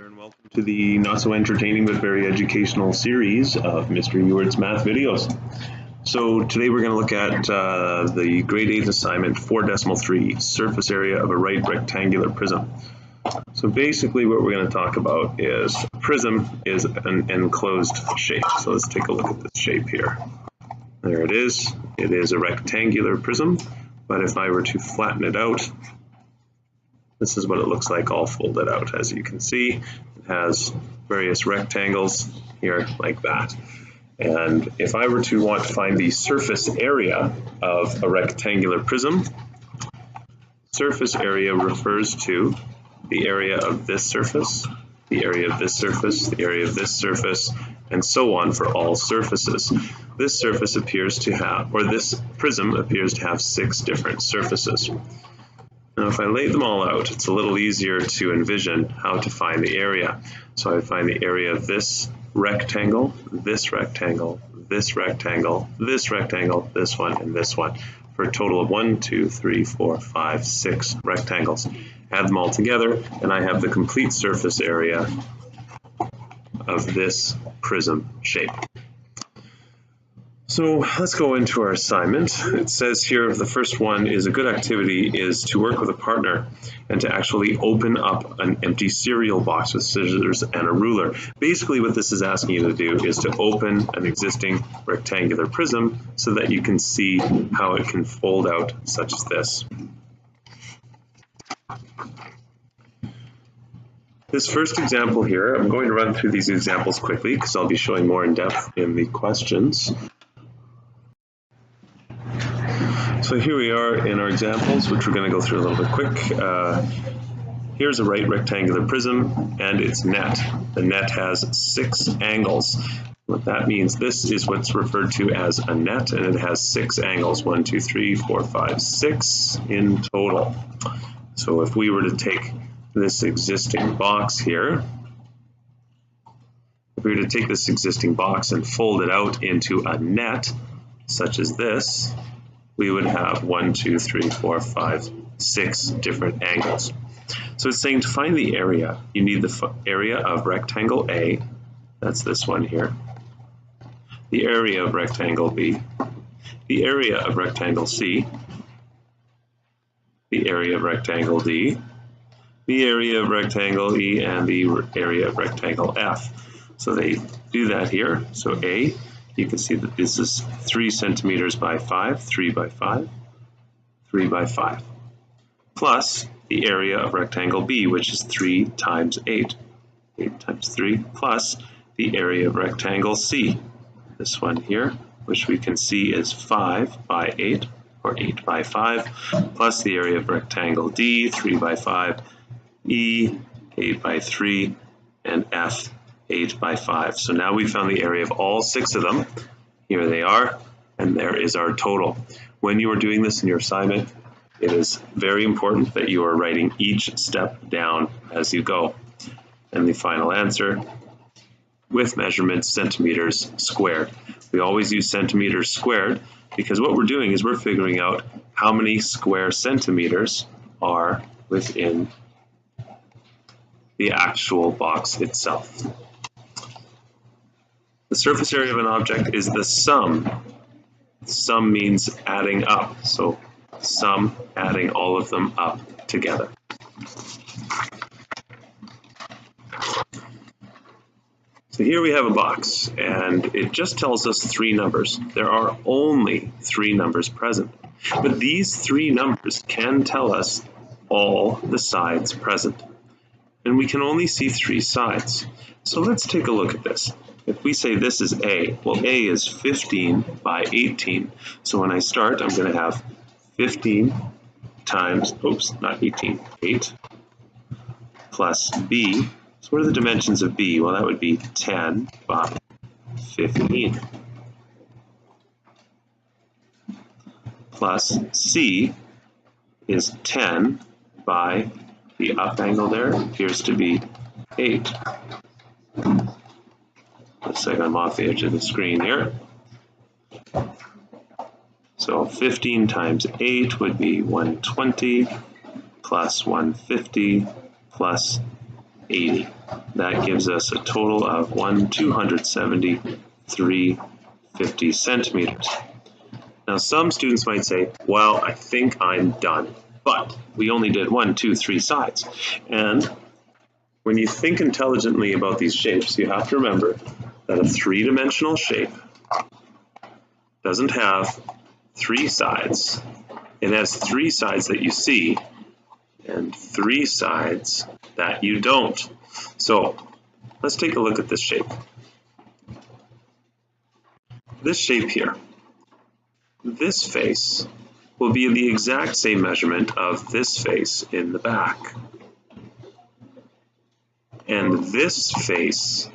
And welcome to the not so entertaining but very educational series of Mr. Eward's math videos. So today we're going to look at the grade 8 assignment 4.3, surface area of a right rectangular prism. So basically what we're going to talk about is a prism is an enclosed shape. So let's take a look at this shape here. There it is. It is a rectangular prism, but if I were to flatten it out, this is what it looks like all folded out. As you can see, it has various rectangles here like that. And if I were to want to find the surface area of a rectangular prism, surface area refers to the area of this surface, the area of this surface, the area of this surface, and so on for all surfaces. This surface appears to have, or this prism appears to have 6 different surfaces. Now if I lay them all out, it's a little easier to envision how to find the area. So I find the area of this rectangle, this rectangle, this rectangle, this rectangle, this one, and this one, for a total of 1, 2, 3, 4, 5, 6 rectangles. Add them all together, and I have the complete surface area of this prism shape. So let's go into our assignment. It says here the first one is a good activity is to work with a partner and to actually open up an empty cereal box with scissors and a ruler. Basically what this is asking you to do is to open an existing rectangular prism so that you can see how it can fold out such as this. This first example here, I'm going to run through these examples quickly because I'll be showing more in depth in the questions. So here we are in our examples, which we're going to go through a little bit quick. Here's a right rectangular prism and its net. The net has 6 angles. What that means, this is what's referred to as a net, and it has 6 angles, 1, 2, 3, 4, 5, 6 in total. So if we were to take this existing box here, if we were to take this existing box and fold it out into a net, such as this, we would have 1, 2, 3, 4, 5, 6 different angles. So it's saying to find the area, you need the area of rectangle A, that's this one here, the area of rectangle B, the area of rectangle C, the area of rectangle D, the area of rectangle E, and the area of rectangle F. So they do that here. So A, you can see that this is 3 centimeters by 5, 3 by 5, 3 by 5, plus the area of rectangle B, which is 3 times 8, 8 times 3, plus the area of rectangle C, this one here, which we can see is 5 by 8, or 8 by 5, plus the area of rectangle D, 3 by 5, E, 8 by 3, and F, 8 by 5. So now we found the area of all 6 of them. Here they are, and there is our total. When you are doing this in your assignment, it is very important that you are writing each step down as you go. And the final answer, with measurements, centimeters squared. We always use centimeters squared because what we're doing is we're figuring out how many square centimeters are within the actual box itself. The surface area of an object is the sum. Sum means adding up, so sum adding all of them up together. So here we have a box, and it just tells us 3 numbers. There are only 3 numbers present, but these 3 numbers can tell us all the sides present. And we can only see 3 sides. So let's take a look at this. If we say this is A, well A is 15 by 18. So when I start, I'm going to have 15 times, oops, not 18, 8, plus B. So what are the dimensions of B? Well, that would be 10 by 15. Plus C is 10 by the up angle there appears to be 8. Looks like I'm off the edge of the screen here. So 15 times 8 would be 120 plus 150 plus 80. That gives us a total of 273.50 centimeters. Now some students might say, well, I think I'm done, but we only did 1, 2, 3 sides. And when you think intelligently about these shapes, you have to remember that a three-dimensional shape doesn't have 3 sides. It has 3 sides that you see and 3 sides that you don't. So let's take a look at this shape. This shape here, this face will be the exact same measurement of this face in the back. And this face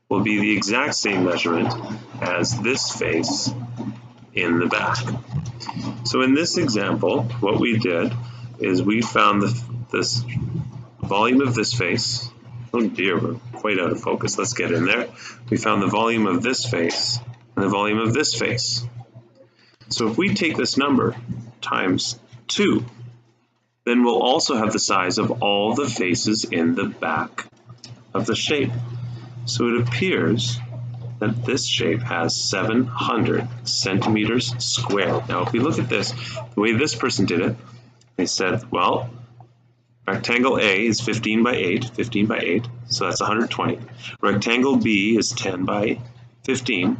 will be the exact same measurement as this face in the back. So in this example, what we did is we found this volume of this face. Oh dear, we're quite out of focus. Let's get in there. We found the volume of this face and the volume of this face. So if we take this number times 2, then we'll also have the size of all the faces in the back of the shape. So it appears that this shape has 700 centimeters squared. Now if we look at this, the way this person did it, they said, well, rectangle A is 15 by 8, so that's 120. Rectangle B is 10 by 15,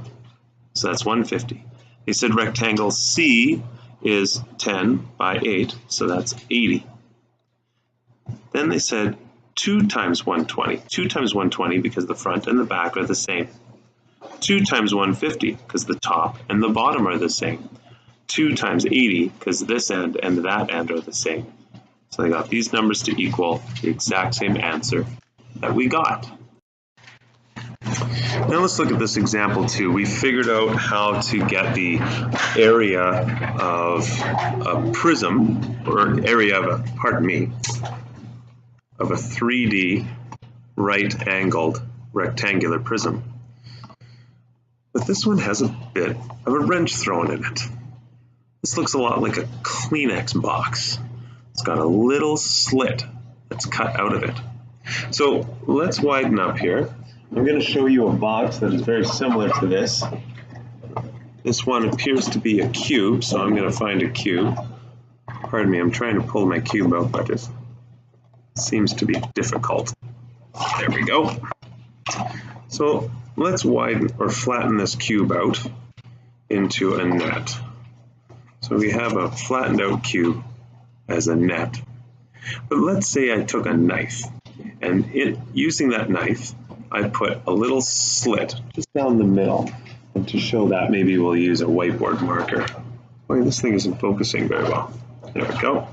so that's 150. They said rectangle C is 10 by 8, so that's 80. Then they said 2 times 120. 2 times 120 because the front and the back are the same. 2 times 150 because the top and the bottom are the same. 2 times 80 because this end and that end are the same. So they got these numbers to equal the exact same answer that we got. Now let's look at this example 2. We figured out how to get the area of a prism, or area of a, of a 3D right-angled rectangular prism. But this one has a bit of a wrench thrown in it. This looks a lot like a Kleenex box. It's got a little slit that's cut out of it. So let's widen up here. I'm going to show you a box that is very similar to this. This one appears to be a cube, so I'm going to find a cube. Pardon me, I'm trying to pull my cube out, but it seems to be difficult. There we go. So let's widen or flatten this cube out into a net. So we have a flattened out cube as a net. But let's say I took a knife, and using that knife, I put a little slit just down the middle. And to show that, maybe we'll use a whiteboard marker. Boy, this thing isn't focusing very well. There we go.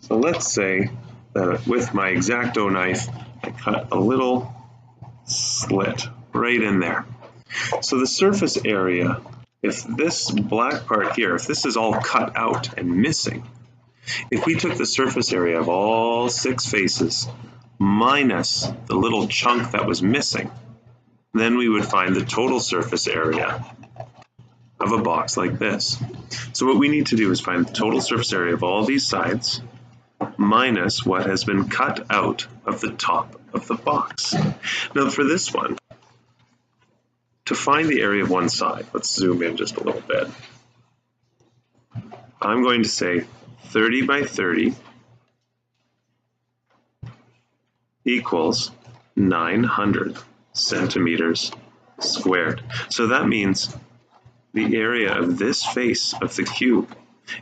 So let's say that with my X-Acto knife, I cut a little slit right in there. So the surface area, if this black part here, if this is all cut out and missing, if we took the surface area of all 6 faces minus the little chunk that was missing, then we would find the total surface area of a box like this. So what we need to do is find the total surface area of all these sides minus what has been cut out of the top of the box. Now for this one, to find the area of one side, let's zoom in just a little bit. I'm going to say 30 by 30 equals 900 centimeters squared. So that means the area of this face of the cube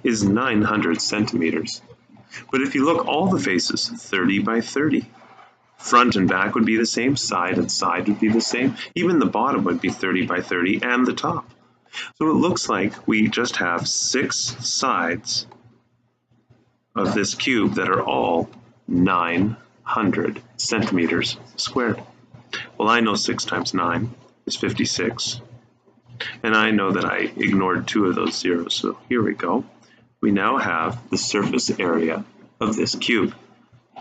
is 900 centimeters. But if you look, all the faces, 30 by 30. Front and back would be the same, side and side would be the same. Even the bottom would be 30 by 30 and the top. So it looks like we just have 6 sides of this cube that are all 900 centimeters squared. Well, I know 6 times 9 is 56. And I know that I ignored 2 of those zeros. So here we go. We now have the surface area of this cube.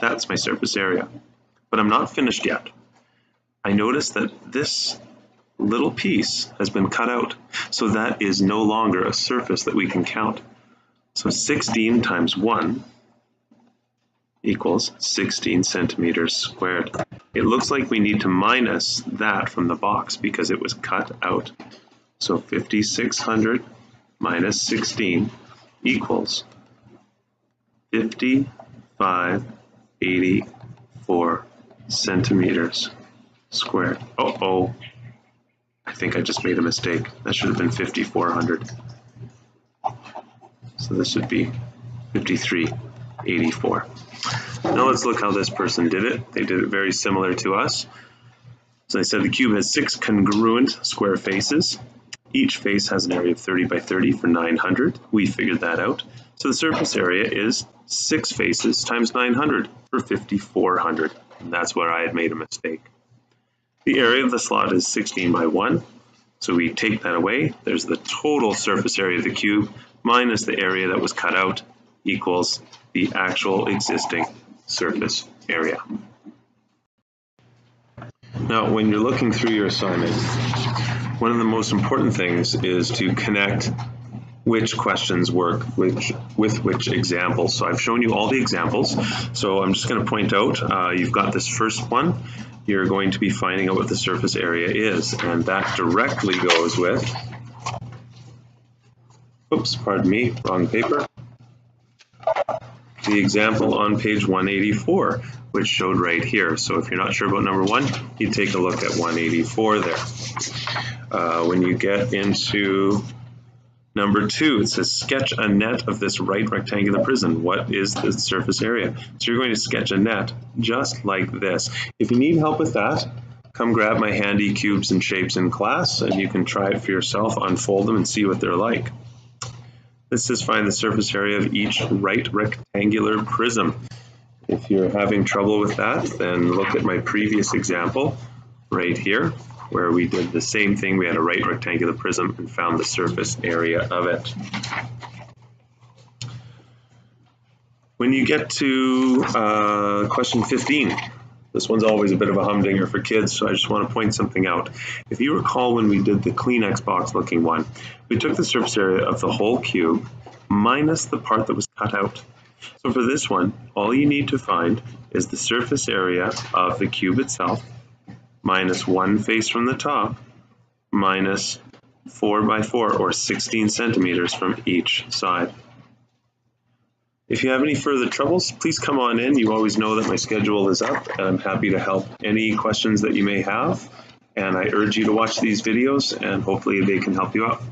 That's my surface area. But I'm not finished yet. I notice that this little piece has been cut out. So that is no longer a surface that we can count. So 16 times 1 equals 16 centimeters squared. It looks like we need to minus that from the box because it was cut out. So 5,600 minus 16 equals 5,584 centimeters squared. Uh-oh, I think I just made a mistake. That should have been 5,400. So this would be 5,384. Now let's look how this person did it. They did it very similar to us. So they said the cube has 6 congruent square faces. Each face has an area of 30 by 30 for 900. We figured that out. So the surface area is 6 faces times 900 for 5,400. And that's where I had made a mistake. The area of the slot is 16 by 1. So we take that away. There's the total surface area of the cube minus the area that was cut out equals the actual existing surface area. Now, when you're looking through your assignment, one of the most important things is to connect which questions work with which examples. So I've shown you all the examples. So I'm just going to point out, you've got this first one. You're going to be finding out what the surface area is, and that directly goes with, oops, pardon me, wrong paper. The example on page 184, which showed right here. So if you're not sure about number 1, you take a look at 184 there. When you get into number 2, it says sketch a net of this right rectangular prism. What is the surface area? So you're going to sketch a net just like this. If you need help with that, come grab my handy cubes and shapes in class, and you can try it for yourself, unfold them and see what they're like. This says find the surface area of each right rectangular prism. If you're having trouble with that, then look at my previous example right here, where we did the same thing. We had a right rectangular prism and found the surface area of it. When you get to question 15, this one's always a bit of a humdinger for kids, so I just want to point something out. If you recall when we did the Kleenex box looking one, we took the surface area of the whole cube minus the part that was cut out. So for this one, all you need to find is the surface area of the cube itself minus one face from the top minus 4 by 4 or 16 centimeters from each side. If you have any further troubles, please come on in. You always know that my schedule is up, and I'm happy to help any questions that you may have. And I urge you to watch these videos, and hopefully they can help you out.